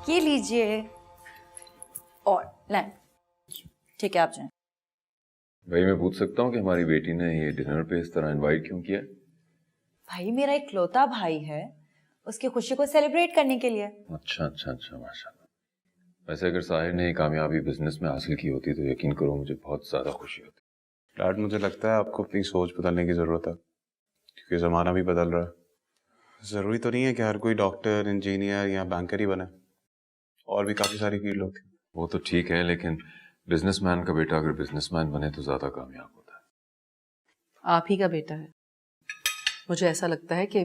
ये लीजिए और नहीं, ठीक है आप जाएं। भाई मैं पूछ सकता हूँ कि हमारी बेटी ने ये डिनर पे इस तरह इनवाइट क्यों किया? भाई मेरा इकलौता भाई है, उसकी खुशी को सेलिब्रेट करने के लिए। अच्छा अच्छा अच्छा, माशाल्लाह। वैसे अगर साहिर ने कामयाबी बिजनेस में हासिल की होती तो यकीन करो मुझे बहुत ज्यादा खुशी होती। डैड, मुझे लगता है आपको अपनी सोच बदलने की ज़रूरत है, क्योंकि ज़माना भी बदल रहा है। ज़रूरी तो नहीं है कि हर कोई डॉक्टर, इंजीनियर या बैंकर ही बने, और भी काफ़ी सारी फील्ड होती है। वो तो ठीक है, लेकिन बिजनेसमैन का बेटा अगर बिजनेसमैन बने तो ज्यादा कामयाब होता है। आप ही का बेटा है। मुझे ऐसा लगता है कि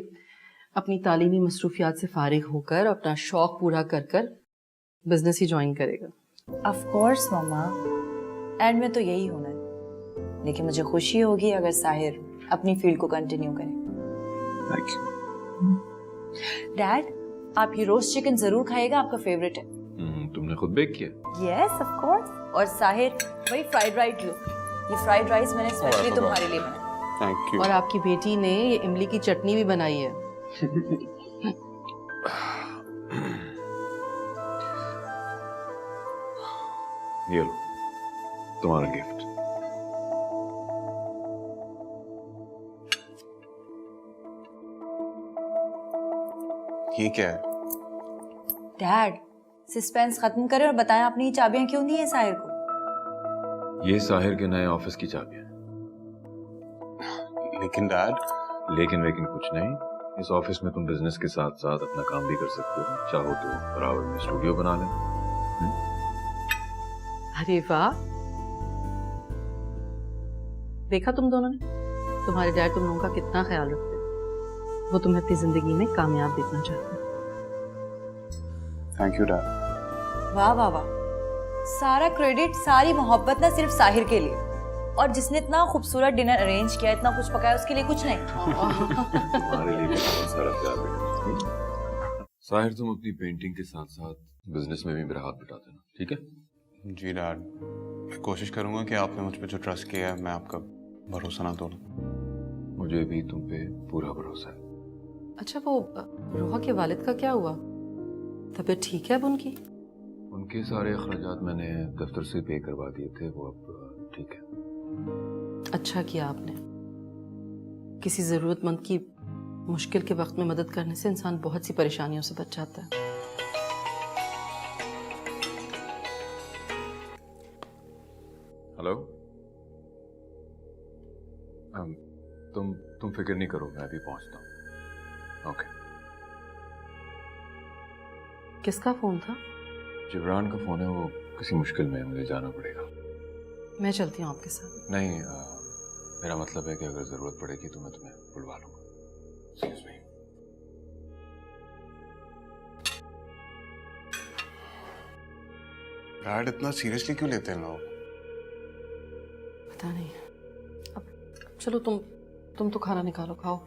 अपनी तालीमी मसरूफियात से फारिग होकर अपना शौक पूरा कर कर बिजनेस ही ज्वाइन करेगा। ऑफ कोर्स मम्मा, एंड में तो यही होना है, लेकिन मुझे खुशी होगी अगर साहिर अपनी फील्ड को कंटिन्यू करे। Thank you. डैड, आप ये रोस्ट चिकन जरूर खाइएगा, आपका फेवरेट है। तुमने खुद बेक किया? Yes of course. और साहिर वही फ्राइड राइस लो, ये फ्राइड राइस मैंने स्पेशली तुम्हारे लिए बनाया। Thank you. और आपकी बेटी ने ये इमली की चटनी भी बनाई है। ये लो तुम्हारा गिफ्ट। ये क्या है? डैड, सस्पेंस खत्म करें और बताएं आपने ये चाबियां क्यों दी है साहिर को? ये साहिर के नए ऑफिस की चाबियां। लेकिन डैड, लेकिन वेकिन कुछ नहीं, इस ऑफिस में तुम बिजनेस के साथ साथ अपना काम भी कर सकते हो। चाहो तो बराबर में स्टूडियो बना लेना। अरे वाह, देखा तुम दोनों ने, तुम्हारे डैड तुम लोगों का कितना ख्याल रखते हैं। वो तुम्हें अपनी जिंदगी में कामयाब देखना चाहते हैं। Thank you dad. वाह वाह वाह, सारा क्रेडिट, सारी मोहब्बत ना सिर्फ साहिर के लिए, और जिसने इतना खूबसूरत डिनर अरेंज किया, इतना कुछ पकाया, उसके लिए कुछ नहीं। तुम्हारे लिए भी बहुत सारा प्यार है। साहिर, तुम अपनी पेंटिंग के साथ साथ बिजनेस में भी मेरा हाथ बटा देना, ठीक है? जी डैड, कोशिश करूंगा कि आपने मुझ पे जो ट्रस्ट किया है मैं आपका भरोसा ना तोड़ूं। मुझे भी तुम पे पूरा भरोसा है। अच्छा, वो रोहा के वालिद का क्या हुआ? तबीयत ठीक है अब उनकी? उनके सारे अखराजात मैंने दफ्तर से पे करवा दिए थे, वो अब ठीक है। अच्छा किया आपने। किसी जरूरतमंद की मुश्किल के वक्त में मदद करने से इंसान बहुत सी परेशानियों से बच जाता है। हेलो। तुम फिक्र नहीं करो, मैं अभी पहुंचता हूँ। ओके। किसका फोन था? जिब्रान का फोन है, वो किसी मुश्किल में है, मुझे जाना पड़ेगा। मैं चलती हूँ आपके साथ। नहीं, मेरा मतलब है कि अगर जरूरत पड़ेगी तो मैं तुम्हें बुलवा लूंगा। Excuse me। डैड, इतना सीरियसली क्यों लेते हैं लोग? पता नहीं। अब चलो, तुम तो खाना निकालो, खाओ।